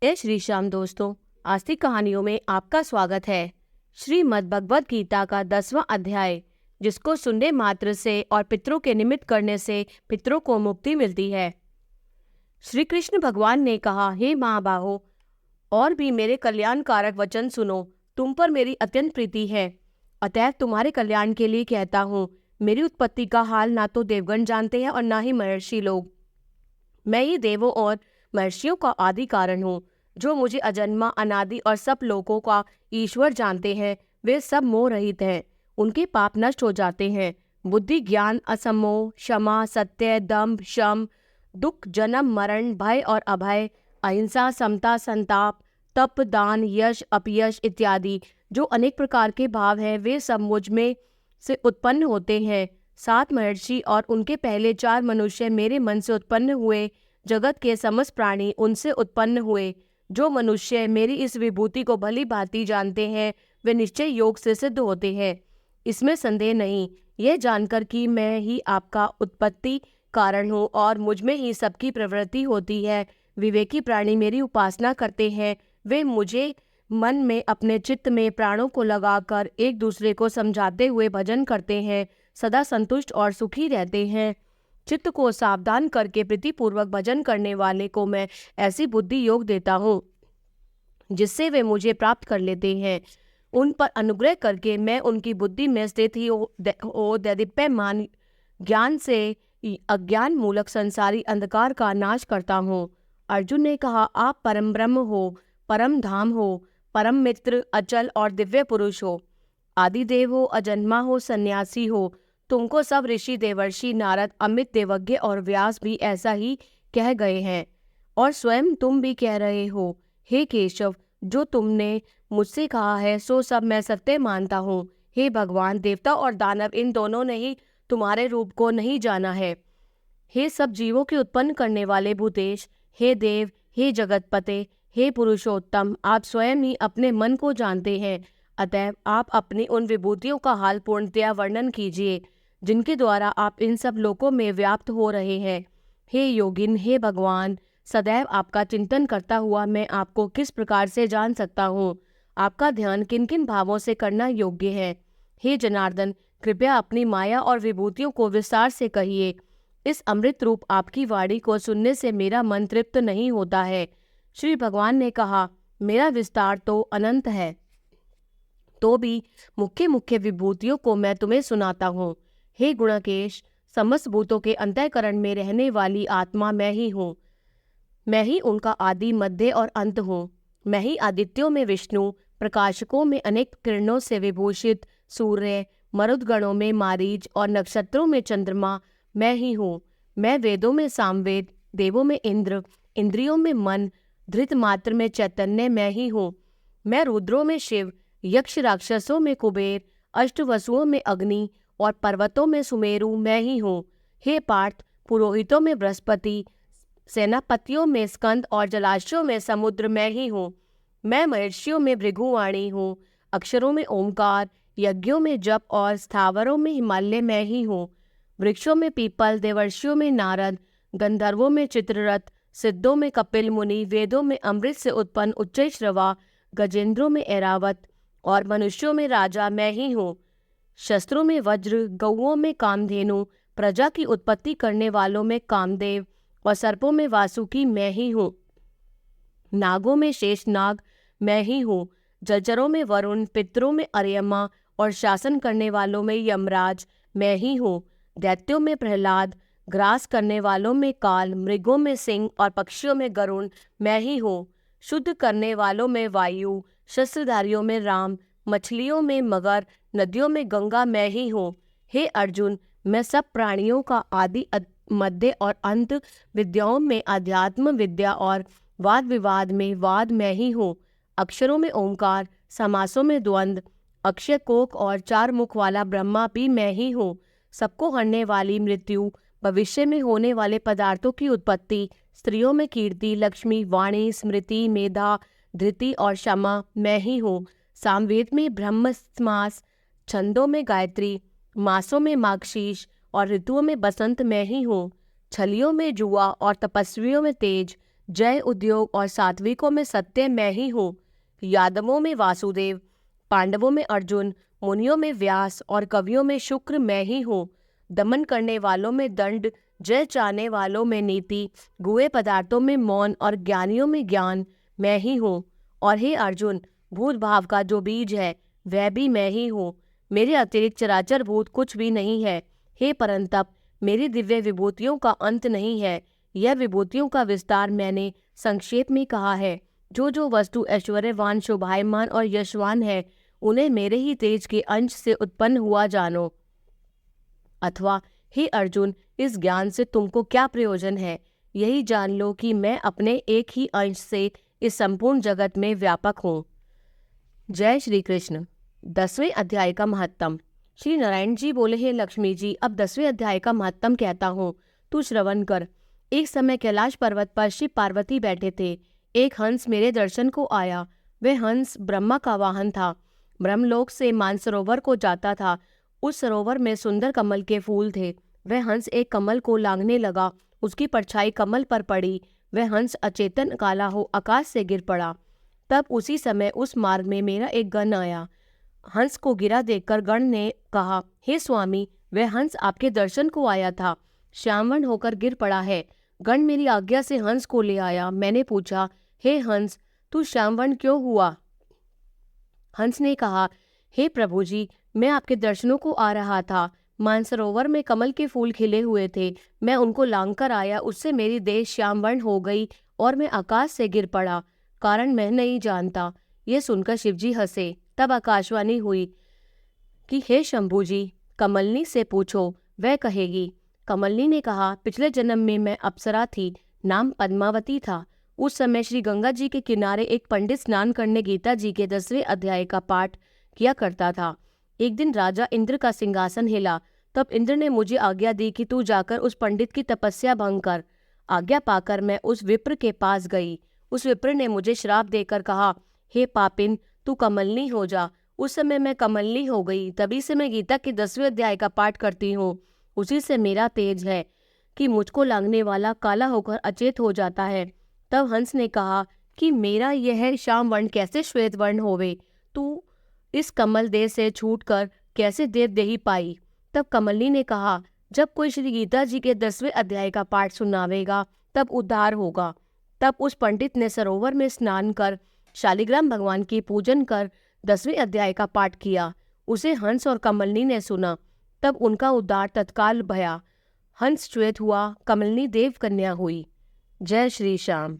जय श्री श्याम दोस्तों, आस्तिक कहानियों में आपका स्वागत है। श्रीमद् भगवद गीता का 10वां अध्याय, जिसको सुनने मात्र से और पितरों के निमित्त करने से पितरों को मुक्ति मिलती है। श्री कृष्ण भगवान ने कहा, हे महाबाहो, और भी मेरे कल्याणकारक वचन सुनो। तुम पर मेरी अत्यंत प्रीति है, अतएव तुम्हारे कल्याण के लिए कहता हूँ। मेरी उत्पत्ति का हाल ना तो देवगण जानते हैं और ना ही महर्षि लोग। मैं ही देवों और महर्षियों का आदि कारण हूँ। जो मुझे अजन्मा, अनादि और सब लोगों का ईश्वर जानते हैं, वे सब मोह रहित हैं। उनके पाप नष्ट हो जाते हैं। बुद्धि, ज्ञान, असमोह, क्षमा, सत्य, दम्भ, शम, दुख, जन्म, मरण, भय और अभय, अहिंसा, समता, संताप, तप, दान, यश, अपयश इत्यादि जो अनेक प्रकार के भाव हैं, वे सब मुझ में से उत्पन्न होते हैं। 7 महर्षि और उनके पहले 4 मनुष्य मेरे मन से उत्पन्न हुए। जगत के समस्त प्राणी उनसे उत्पन्न हुए। जो मनुष्य मेरी इस विभूति को भली भांति जानते हैं, वे निश्चय योग से सिद्ध होते हैं, इसमें संदेह नहीं। यह जानकर कि मैं ही आपका उत्पत्ति कारण हूँ और मुझ में ही सबकी प्रवृत्ति होती है, विवेकी प्राणी मेरी उपासना करते हैं। वे मुझे मन में, अपने चित्त में प्राणों को लगाकर एक दूसरे को समझाते हुए भजन करते हैं, सदा संतुष्ट और सुखी रहते हैं। चित्त को सावधान करके प्रीतिपूर्वक भजन करने वाले को मैं ऐसी बुद्धि योग देता हूँ जिससे वे मुझे प्राप्त कर लेते हैं। उन पर अनुग्रह करके मैं उनकी बुद्धि में स्थित ही हो दैदीप्यमान ज्ञान से अज्ञान मूलक संसारी अंधकार का नाश करता हूँ। अर्जुन ने कहा, आप परम ब्रह्म हो, परम धाम हो, परम मित्र, अचल और दिव्य पुरुष हो, आदिदेव हो, अजन्मा हो, सन्यासी हो। तुमको सब ऋषि, देवर्षि, नारद, अमित, देवज्ञ और व्यास भी ऐसा ही कह गए हैं, और स्वयं तुम भी कह रहे हो। हे केशव, जो तुमने मुझसे कहा है सो सब मैं सत्य मानता हूँ। हे भगवान, देवता और दानव इन दोनों ने ही तुम्हारे रूप को नहीं जाना है। हे सब जीवों के उत्पन्न करने वाले भूतेश, हे देव, हे जगतपते, हे पुरुषोत्तम, आप स्वयं ही अपने मन को जानते हैं। अतएव आप अपनी उन विभूतियों का हाल पूर्णतया वर्णन कीजिए, जिनके द्वारा आप इन सब लोकों में व्याप्त हो रहे हैं। हे योगिन, हे भगवान, सदैव आपका चिंतन करता हुआ मैं आपको किस प्रकार से जान सकता हूँ? आपका ध्यान किन किन भावों से करना योग्य है? हे जनार्दन, कृपया अपनी माया और विभूतियों को विस्तार से कहिए। इस अमृत रूप आपकी वाणी को सुनने से मेरा मन तृप्त नहीं होता है। श्री भगवान ने कहा, मेरा विस्तार तो अनंत है, तो भी मुख्य मुख्य विभूतियों को मैं तुम्हें सुनाता हूँ। हे गुणकेश, समस्त भूतों के अंतःकरण में रहने वाली आत्मा मैं ही हूँ। मैं ही उनका आदि, मध्य और अंत हूँ। मैं ही आदित्यों में विष्णु, प्रकाशकों में अनेक किरणों से विभूषित सूर्य, मरुदगणों में मारीच और नक्षत्रों में चंद्रमा मैं ही हूँ। मैं वेदों में सामवेद, देवों में इंद्र, इंद्रियों में मन, धृत मात्र में चैतन्य मैं ही हूँ। मैं रुद्रों में शिव, यक्ष राक्षसों में कुबेर, अष्टवसुओं में अग्नि और पर्वतों में सुमेरु मैं ही हूँ। हे पार्थ, पुरोहितों में बृहस्पति, सेनापतियों में स्कंद और जलाशयों में समुद्र मैं ही हूँ। मैं महर्षियों में भृगुवाणी हूँ, अक्षरों में ओंकार, यज्ञों में जप और स्थावरों में हिमालय मैं ही हूँ। वृक्षों में पीपल, देवर्षियों में नारद, गंधर्वों में चित्ररथ, सिद्धों में कपिल मुनि, वेदों में अमृत से उत्पन्न उच्चैश्रवा, गजेंद्रों में ऐरावत और मनुष्यों में राजा मैं ही हूँ। शस्त्रों में वज्र, गौओं में कामधेनु, प्रजा की उत्पत्ति करने वालों में कामदेव और सर्पों में वासुकी मैं ही हूँ। नागों में शेषनाग मैं ही हूँ। जलचरों में वरुण, पितरों में अर्यमा और शासन करने वालों में यमराज मैं ही हूँ। दैत्यों में प्रहलाद, ग्रास करने वालों में काल, मृगों में सिंह और पक्षियों में गरुण मैं ही हूँ। शुद्ध करने वालों में वायु, शस्त्रधारियों में राम, मछलियों में मगर, नदियों में गंगा मैं ही हूँ। हे अर्जुन, मैं सब प्राणियों का आदि, मध्य और अंत, विद्याओं में अध्यात्म विद्या और वाद विवाद में वाद मैं ही हूँ। अक्षरों में ओंकार, समासों में द्वंद्व, अक्षय कोक और 4 मुख वाला ब्रह्मा भी मैं ही हूँ। सबको हरने वाली मृत्यु, भविष्य में होने वाले पदार्थों की उत्पत्ति, स्त्रियों में कीर्ति, लक्ष्मी, वाणी, स्मृति, मेधा, धृति और क्षमा मैं ही हूँ। सामवेद में ब्रह्ममास, छंदों में गायत्री, मासों में माघशीष और ऋतुओं में बसंत मैं ही हूँ। छलियों में जुआ और तपस्वियों में तेज, जय उद्योग और सात्विकों में सत्य मैं ही हूँ। यादवों में वासुदेव, पांडवों में अर्जुन, मुनियों में व्यास और कवियों में शुक्र मैं ही हूँ। दमन करने वालों में दंड, जय चाहने वालों में नीति, गुए पदार्थों में मौन और ज्ञानियों में ज्ञान मैं ही हूँ। और हे अर्जुन, भूत भाव का जो बीज है वह भी मैं ही हूँ। मेरे अतिरिक्त चराचर भूत कुछ भी नहीं है। हे परंतप, मेरी दिव्य विभूतियों का अंत नहीं है। यह विभूतियों का विस्तार मैंने संक्षेप में कहा है। जो जो वस्तु ऐश्वर्यवान, शोभायमान और यशवान है, उन्हें मेरे ही तेज के अंश से उत्पन्न हुआ जानो। अथवा हे अर्जुन, इस ज्ञान से तुमको क्या प्रयोजन है? यही जान लो कि मैं अपने एक ही अंश से इस संपूर्ण जगत में व्यापक हूँ। जय श्री कृष्ण। 10वें अध्याय का महत्तम। श्री नारायण जी बोले, हे लक्ष्मी जी, अब 10वें अध्याय का महत्तम कहता हूँ, तू श्रवण कर। एक समय कैलाश पर्वत पर शिव पार्वती बैठे थे। एक हंस मेरे दर्शन को आया। वह हंस ब्रह्मा का वाहन था। ब्रह्मलोक से मानसरोवर को जाता था। उस सरोवर में सुंदर कमल के फूल थे। वह हंस एक कमल को लांघने लगा। उसकी परछाई कमल पर पड़ी। वह हंस अचेतन काला हो आकाश से गिर पड़ा। तब उसी समय उस मार्ग में मेरा एक गण आया। हंस को गिरा देखकर गण ने कहा, हे स्वामी, वह हंस आपके दर्शन को आया था, श्यामवर्ण होकर गिर पड़ा है। गण मेरी आज्ञा से हंस को ले आया। मैंने पूछा, हे हंस, तू श्यामवर्ण क्यों हुआ? हंस ने कहा, हे प्रभु जी, मैं आपके दर्शनों को आ रहा था। मानसरोवर में कमल के फूल खिले हुए थे। मैं उनको लांघ कर आया। उससे मेरी देह श्यामवर्ण हो गई और मैं आकाश से गिर पड़ा। कारण मैं नहीं जानता। यह सुनकर शिवजी हंसे। तब आकाशवाणी हुई कि हे शंभू जी, कमलनी से पूछो, वह कहेगी। कमलनी ने कहा, पिछले जन्म में मैं अप्सरा थी, नाम पद्मावती था। उस समय श्री गंगा जी के किनारे एक पंडित स्नान करने गीता जी के 10वें अध्याय का पाठ किया करता था। एक दिन राजा इंद्र का सिंहासन हिला। तब इंद्र ने मुझे आज्ञा दी कि तू जाकर उस पंडित की तपस्या भंग कर। आज्ञा पाकर मैं उस विप्र के पास गई। उस विप्र ने मुझे श्राप देकर कहा, हे पापिन, तू कमलनी हो जा। उस समय मैं कमलनी हो गई। तभी से मैं गीता के 10वें अध्याय का पाठ करती हूँ। उसी से मेरा तेज है कि मुझको लांघने वाला काला होकर अचेत हो जाता है। तब हंस ने कहा कि मेरा यह श्याम वर्ण कैसे श्वेत वर्ण होवे? तू इस कमल देह से छूटकर कैसे देवदेही पाई? तब कमलनी ने कहा, जब कोई श्री गीता जी के 10वें अध्याय का पाठ सुनावेगा तब उद्धार होगा। तब उस पंडित ने सरोवर में स्नान कर शालिग्राम भगवान की पूजन कर 10वें अध्याय का पाठ किया। उसे हंस और कमलनी ने सुना। तब उनका उद्धार तत्काल भया। हंस श्वेत हुआ, कमलनी देव कन्या हुई। जय श्री श्याम।